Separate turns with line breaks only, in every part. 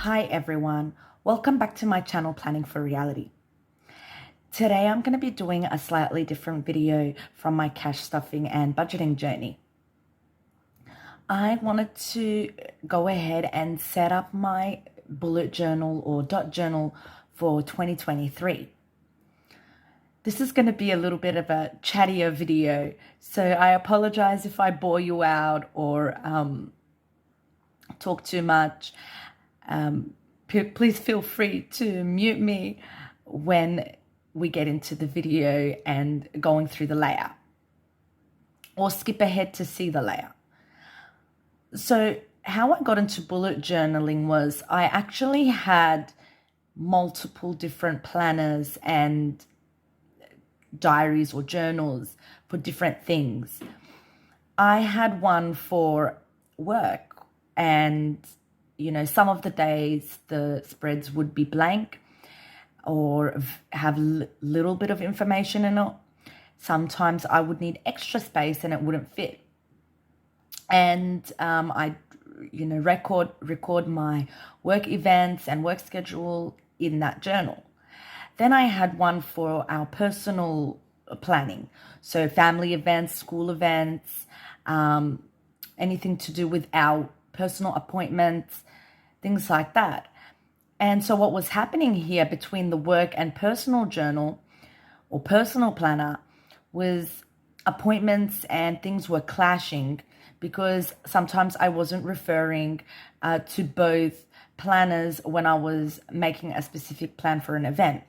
Hi everyone, welcome back to my channel Planning for Reality. Today I'm going to be doing a slightly different video from my cash stuffing and budgeting journey. I wanted to go ahead and set up my bullet journal or dot journal for 2023. This is going to be a little bit of a chattier video, so I apologize if I bore you out or talk too much. Please feel free to mute me when we get into the video and going through the layout, or skip ahead to see the layout. So how I got into bullet journaling was I actually had multiple different planners and diaries or journals for different things. I had one for work, and some of the days the spreads would be blank or have little bit of information in it. Sometimes I would need extra space and it wouldn't fit. And I record my work events and work schedule in that journal. Then I had one for our personal planning. So family events, school events, anything to do with our personal appointments, things like that. And so what was happening here between the work and personal journal or personal planner was appointments and things were clashing, because sometimes I wasn't referring to both planners when I was making a specific plan for an event.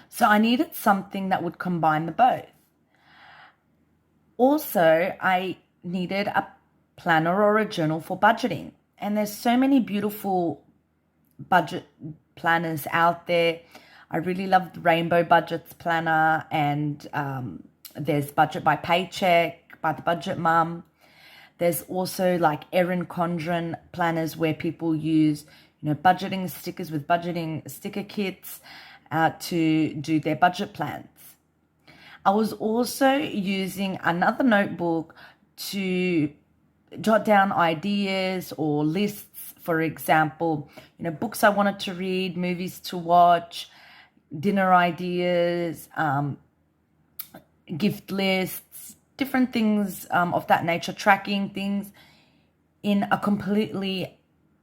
So I needed something that would combine the both. Also, I needed a planner or a journal for budgeting. And there's so many beautiful budget planners out there. I really love the Rainbow Budgets planner, and there's Budget by Paycheck by the Budget Mum. There's also like Erin Condren planners where people use budgeting stickers with budgeting sticker kits to do their budget plans. I was also using another notebook to jot down ideas or lists. For example, books I wanted to read, movies to watch, dinner ideas, gift lists, different things of that nature, tracking things in a completely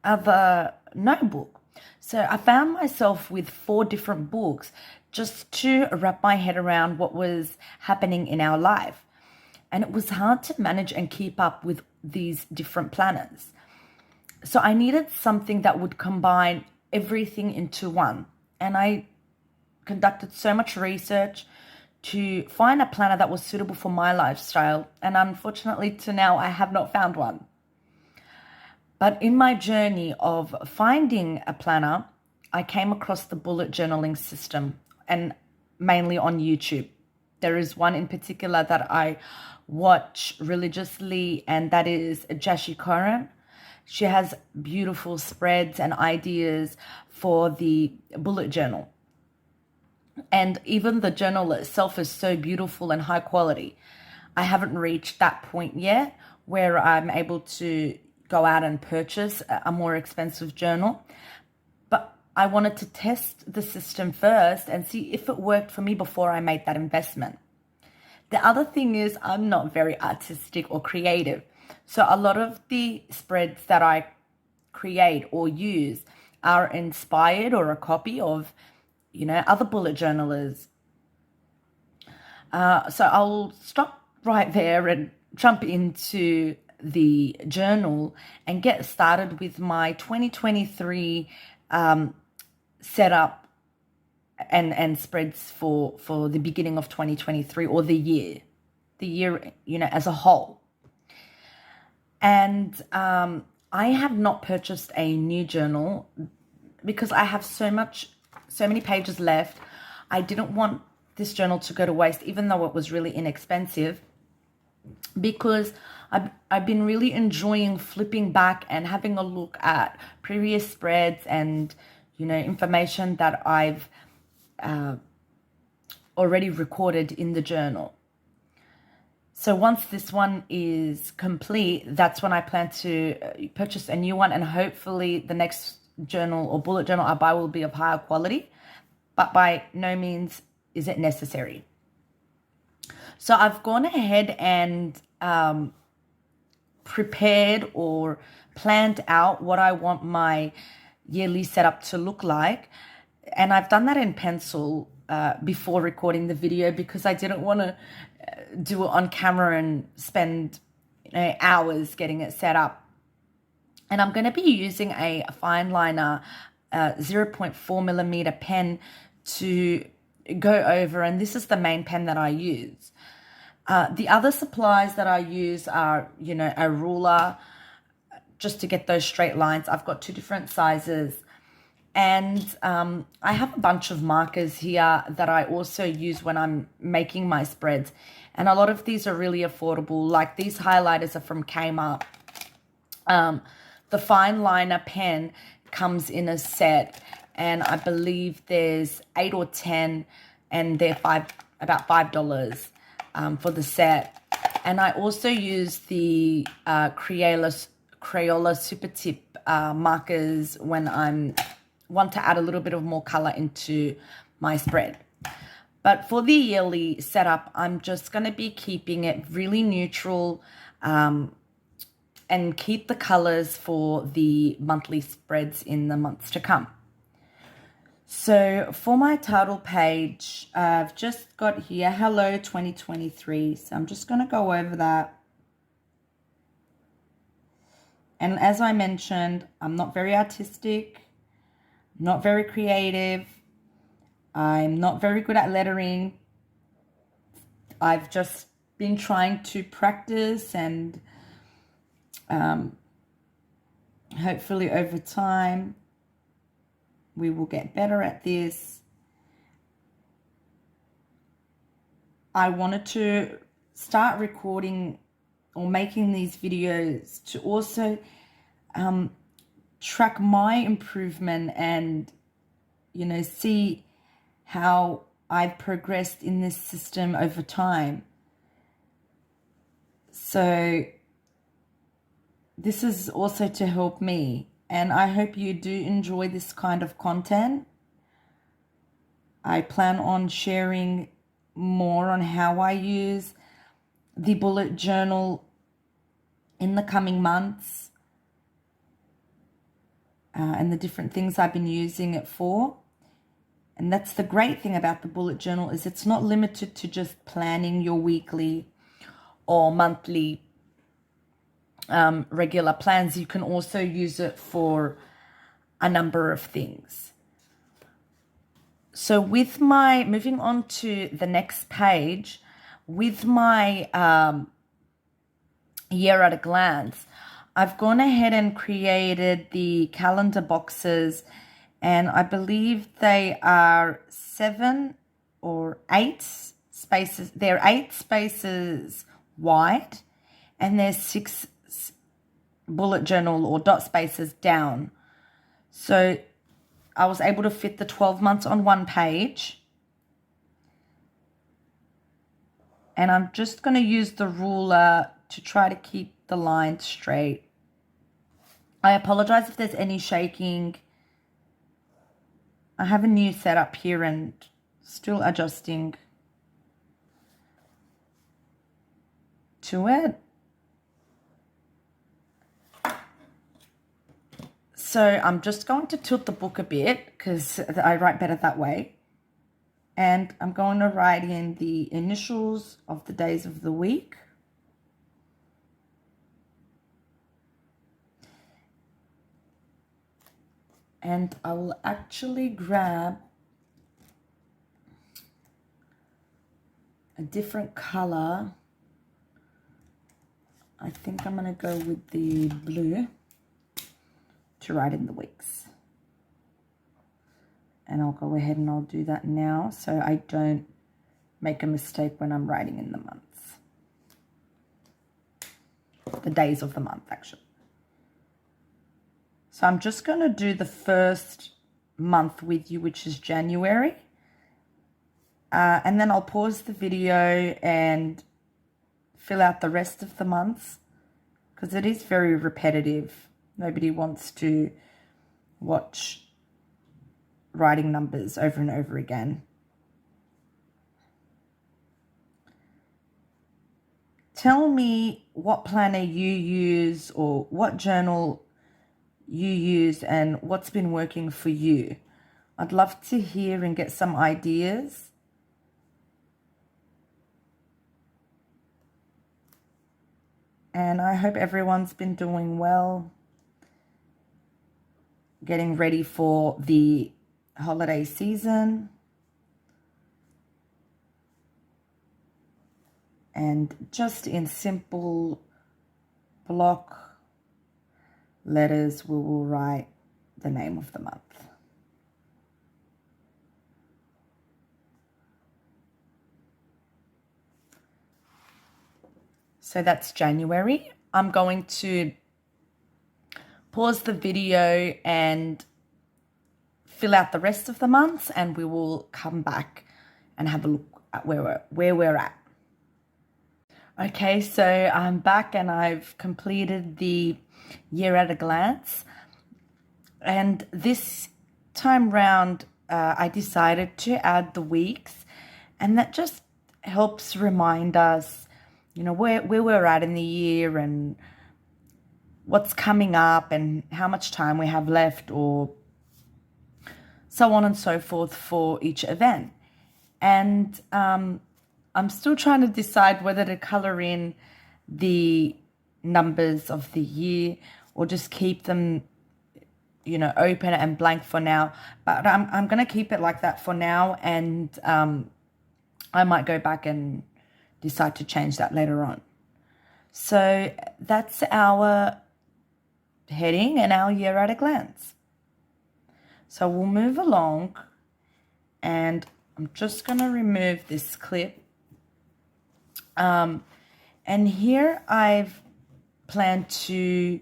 other notebook. So I found myself with 4 different books just to wrap my head around what was happening in our life. And it was hard to manage and keep up with these different planners. So I needed something that would combine everything into one. And I conducted so much research to find a planner that was suitable for my lifestyle. And unfortunately, to now, I have not found one. But in my journey of finding a planner, I came across the bullet journaling system, and mainly on YouTube. There is one in particular that I watch religiously, and that is Jashi Karan. She has beautiful spreads and ideas for the bullet journal. And even the journal itself is so beautiful and high quality. I haven't reached that point yet where I'm able to go out and purchase a more expensive journal. But I wanted to test the system first and see if it worked for me before I made that investment. The other thing is I'm not very artistic or creative. So a lot of the spreads that I create or use are inspired or a copy of, other bullet journalers. So I'll stop right there and jump into the journal and get started with my 2023 setup and spreads for the beginning of 2023, or the year, as a whole. And I have not purchased a new journal because I have so many pages left. I didn't want this journal to go to waste, even though it was really inexpensive, because I've been really enjoying flipping back and having a look at previous spreads and information that I've already recorded in the journal. So once this one is complete, that's when I plan to purchase a new one, and hopefully the next journal or bullet journal I buy will be of higher quality, but by no means is it necessary. So I've gone ahead and prepared or planned out what I want my yearly setup to look like. And I've done that in pencil before recording the video because I didn't want to do it on camera and spend hours getting it set up. And I'm going to be using a fine liner 0.4 millimeter pen to go over, and this is the main pen that I use. The other supplies that I use are, a ruler just to get those straight lines. I've got 2 different sizes. And I have a bunch of markers here that I also use when I'm making my spreads. And a lot of these are really affordable. Like these highlighters are from Kmart. The fine liner pen comes in a set. And I believe there's 8 or 10. And they're about $5 for the set. And I also use the Crayola Super Tip markers when I want to add a little bit of more color into my spread. But for the yearly setup, I'm just going to be keeping it really neutral and keep the colors for the monthly spreads in the months to come. So for my title page, I've just got here, Hello 2023. So I'm just going to go over that. And as I mentioned, I'm not very artistic, not very creative. I'm not very good at lettering. I've just been trying to practice and hopefully over time we will get better at this. I wanted to start recording or making these videos to also track my improvement and, see how I've progressed in this system over time. So this is also to help me. And I hope you do enjoy this kind of content. I plan on sharing more on how I use the bullet journal in the coming months and the different things I've been using it for. And that's the great thing about the bullet journal is it's not limited to just planning your weekly or monthly regular plans. You can also use it for a number of things. So with my, moving on to the next page, with my year at a glance, I've gone ahead and created the calendar boxes, and I believe they are 7 or 8 spaces. They're 8 spaces wide, and there's 6 bullet journal or dot spaces down. So I was able to fit the 12 months on one page. And I'm just going to use the ruler to try to keep the line straight. I apologize if there's any shaking. I have a new setup here and still adjusting to it. So I'm just going to tilt the book a bit because I write better that way. And I'm going to write in the initials of the days of the week. And I will actually grab a different color. I think I'm going to go with the blue to write in the weeks. And I'll go ahead and I'll do that now so I don't make a mistake when I'm writing in the months. The days of the month, actually. So I'm just going to do the first month with you, which is January. And then I'll pause the video and fill out the rest of the months because it is very repetitive. Nobody wants to watch writing numbers over and over again. Tell me what planner you use or what journal you use and what's been working for you. I'd love to hear and get some ideas. And I hope everyone's been doing well, getting ready for the holiday season. And just in simple block letters, we will write the name of the month. So that's January. I'm going to pause the video and fill out the rest of the months, and we will come back and have a look at where we're at. Okay, so I'm back and I've completed the year at a glance. And this time round, I decided to add the weeks, and that just helps remind us, you know, where we're at in the year and what's coming up and how much time we have left, or so on and so forth for each event. And I'm still trying to decide whether to color in the numbers of the year or just keep them, you know, open and blank for now. But I'm going to keep it like that for now, and I might go back and decide to change that later on. So that's our heading and our year at a glance. So we'll move along, and I'm just going to remove this clip. And here I've planned to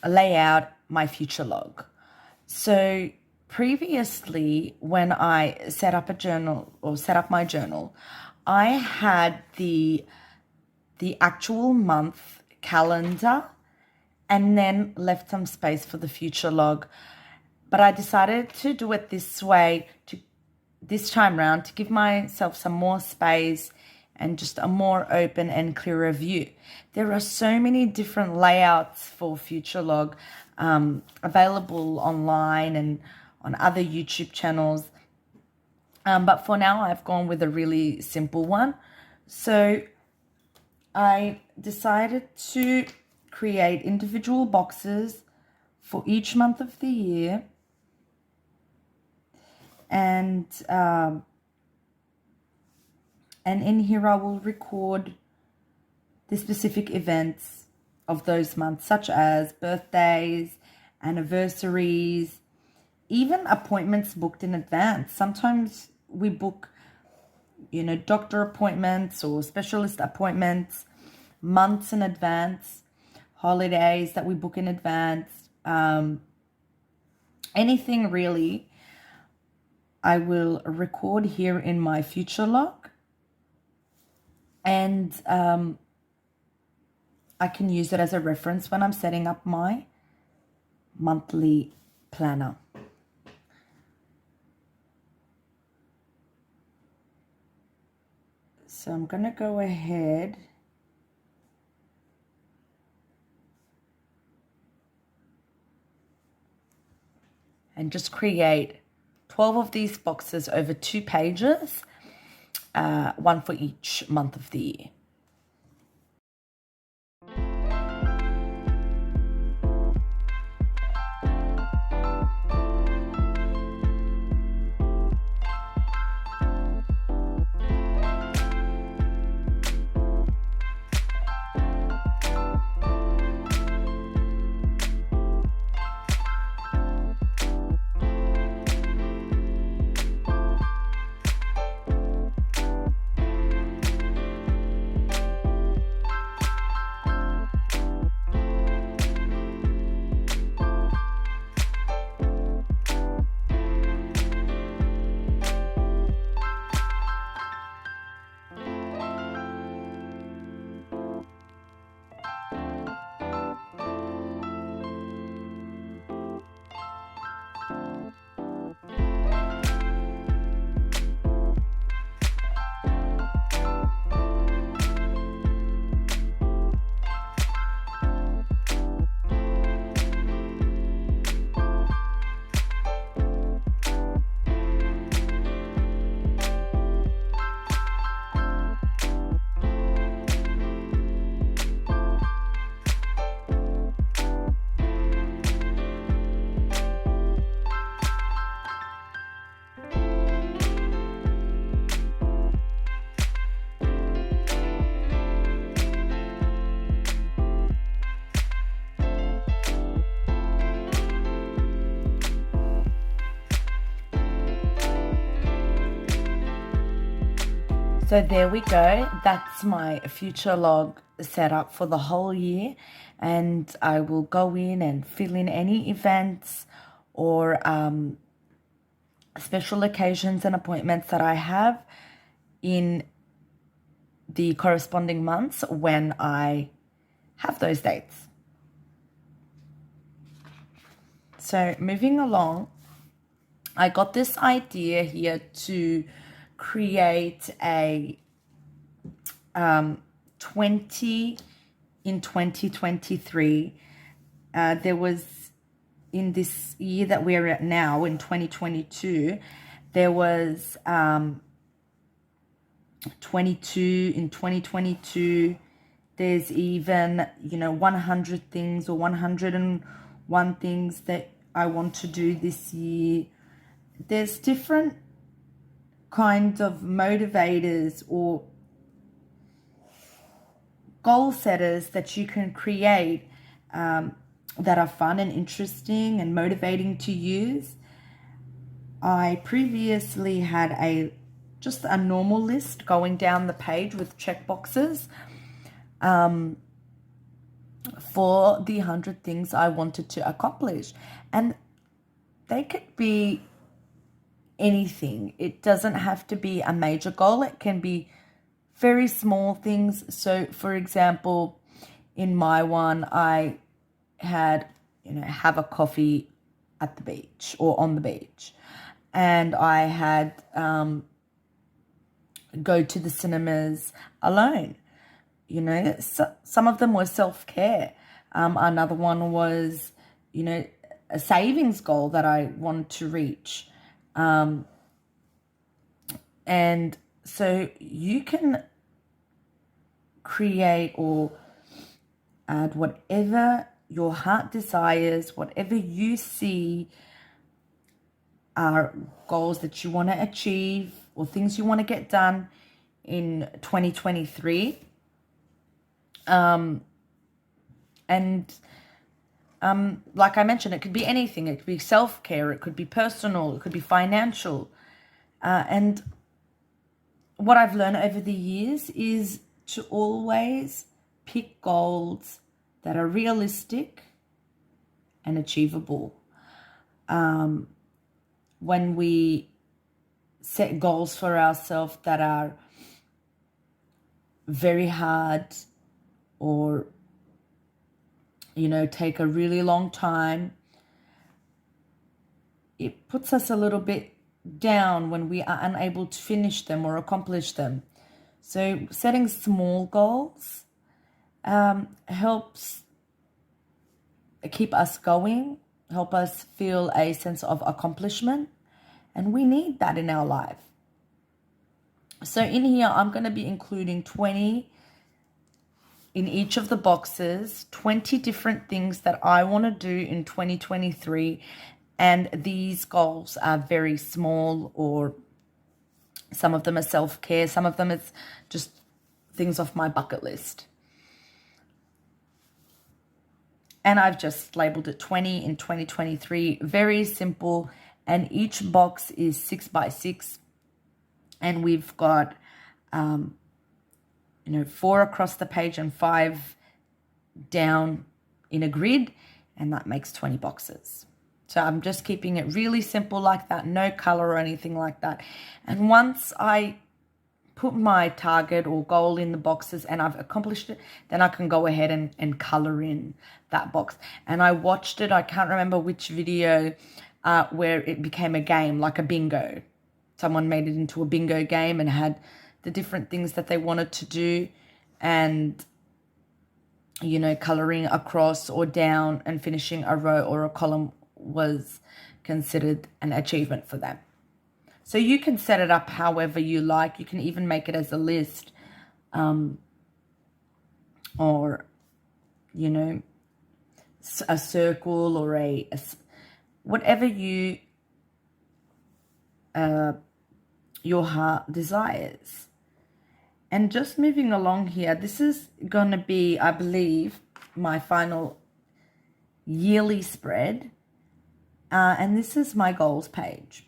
lay out my future log. So previously, when I set up a journal or set up my journal, I had the actual month calendar and then left some space for the future log. But I decided to do it this way, this time round, to give myself some more space and just a more open and clearer view. There are so many different layouts for future log available online and on other YouTube channels. But for now, I've gone with a really simple one. So I decided to create individual boxes for each month of the year. And in here I will record the specific events of those months, such as birthdays, anniversaries, even appointments booked in advance. Sometimes we book, you know, doctor appointments or specialist appointments months in advance, holidays that we book in advance, anything really. I will record here in my future log, and I can use it as a reference when I'm setting up my monthly planner. So I'm going to go ahead and just create 12 of these boxes over 2 pages, one for each month of the year. So there we go. That's my future log set up for the whole year. And I will go in and fill in any events or special occasions and appointments that I have in the corresponding months when I have those dates. So moving along, I got this idea here to create a 20 in 2023. There was, in this year that we're at now, in 2022, there was 22 in 2022. There's even, 100 things or 101 things that I want to do this year. There's different kinds of motivators or goal setters that you can create that are fun and interesting and motivating to use. I previously had just a normal list going down the page with check boxes for the 100 things I wanted to accomplish. And they could be anything. It doesn't have to be a major goal. It can be very small things. So, for example, in my one, I had, have a coffee at the beach or on the beach. And I had go to the cinemas alone. Some of them were self-care. Another one was, a savings goal that I wanted to reach. And so you can create or add whatever your heart desires, whatever you see are goals that you want to achieve or things you want to get done in 2023. Like I mentioned, it could be anything. It could be self-care, it could be personal, it could be financial. And what I've learned over the years is to always pick goals that are realistic and achievable. When we set goals for ourselves that are very hard or take a really long time, it puts us a little bit down when we are unable to finish them or accomplish them. So setting small goals helps keep us going, help us feel a sense of accomplishment, and we need that in our life. So in here, I'm going to be including 20 in each of the boxes, 20 different things that I want to do in 2023. And these goals are very small, or some of them are self-care. Some of them it's just things off my bucket list. And I've just labeled it 20 in 2023. Very simple. And each box is 6 by 6. And we've got 4 across the page and 5 down in a grid, and that makes 20 boxes. So I'm just keeping it really simple like that, no color or anything like that. And once I put my target or goal in the boxes and I've accomplished it, then I can go ahead and color in that box. And I watched it, I can't remember which video, where it became a game, like a bingo. Someone made it into a bingo game and had the different things that they wanted to do, and, you know, coloring across or down and finishing a row or a column was considered an achievement for them. So you can set it up however you like. You can even make it as a list, or, you know, a circle or a whatever your heart desires. And just moving along here, this is going to be, I believe, my final yearly spread. And this is my goals page.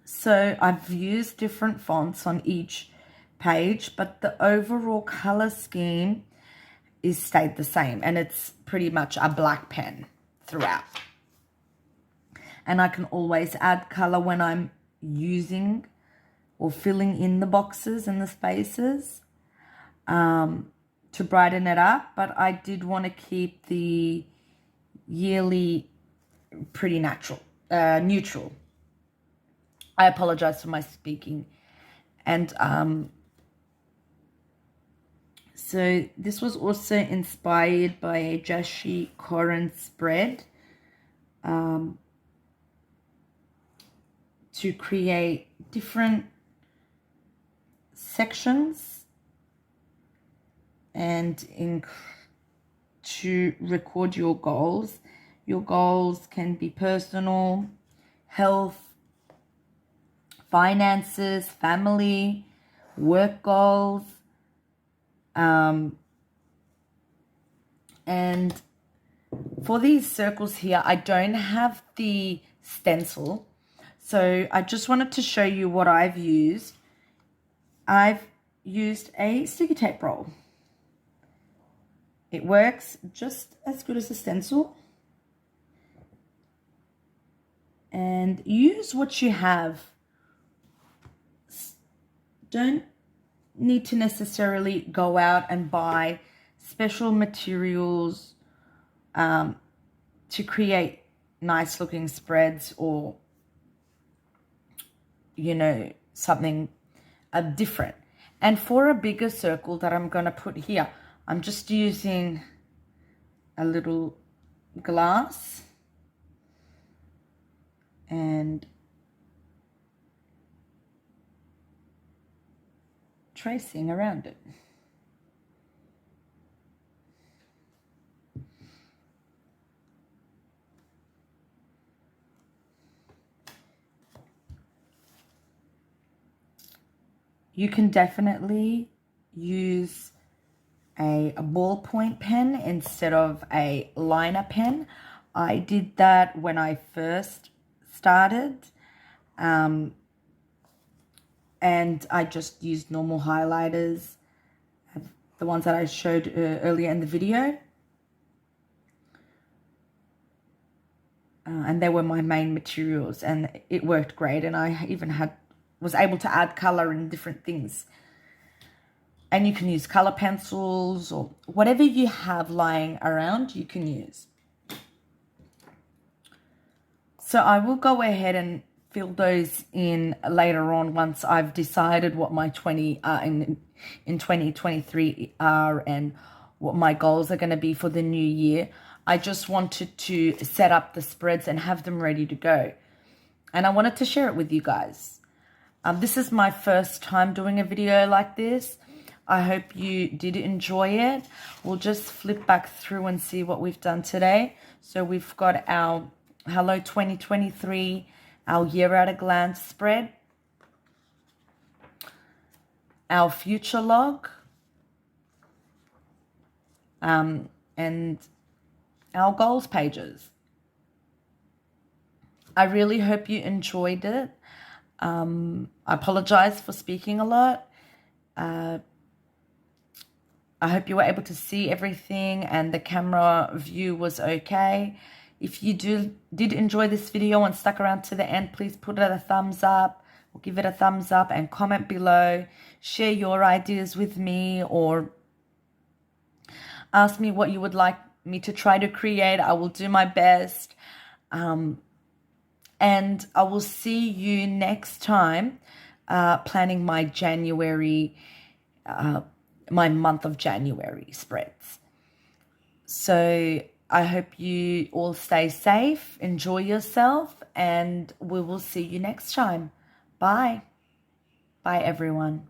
So I've used different fonts on each page, but the overall color scheme is stayed the same, and it's pretty much a black pen throughout. And I can always add color when I'm using or filling in the boxes and the spaces to brighten it up. But I did want to keep the yearly pretty neutral. I apologize for my speaking. And so this was also inspired by a Jashi Koren spread to create different sections and to record your goals. Your goals can be personal, health, finances, family, work goals, and for these circles here, I don't have the stencil, so I just wanted to show you what I've used. I've used a sticky tape roll. It works just as good as a stencil. And use what you have. Don't need to necessarily go out and buy special materials to create nice looking spreads, or, you know, something different. And for a bigger circle that I'm going to put here, I'm just using a little glass and tracing around it. You can definitely use a ballpoint pen instead of a liner pen. I did that when I first started, and I just used normal highlighters, the ones that I showed earlier in the video, and they were my main materials, and it worked great. And I even was able to add color and different things. And you can use color pencils or whatever you have lying around, you can use. So I will go ahead and fill those in later on once I've decided what my 2023 are and what my goals are going to be for the new year. I just wanted to set up the spreads and have them ready to go. And I wanted to share it with you guys. This is my first time doing a video like this. I hope you did enjoy it. We'll just flip back through and see what we've done today. So we've got our Hello 2023, our Year at a Glance spread, our future log, and our goals pages. I really hope you enjoyed it. I apologize for speaking a lot. I hope you were able to see everything and the camera view was okay. If you did enjoy this video and stuck around to the end, please put it a thumbs up, or give it a thumbs up and comment below. Share your ideas with me or ask me what you would like me to try to create. I will do my best. And I will see you next time planning my January, my month of January spreads. So I hope you all stay safe, enjoy yourself, and we will see you next time. Bye. Bye, everyone.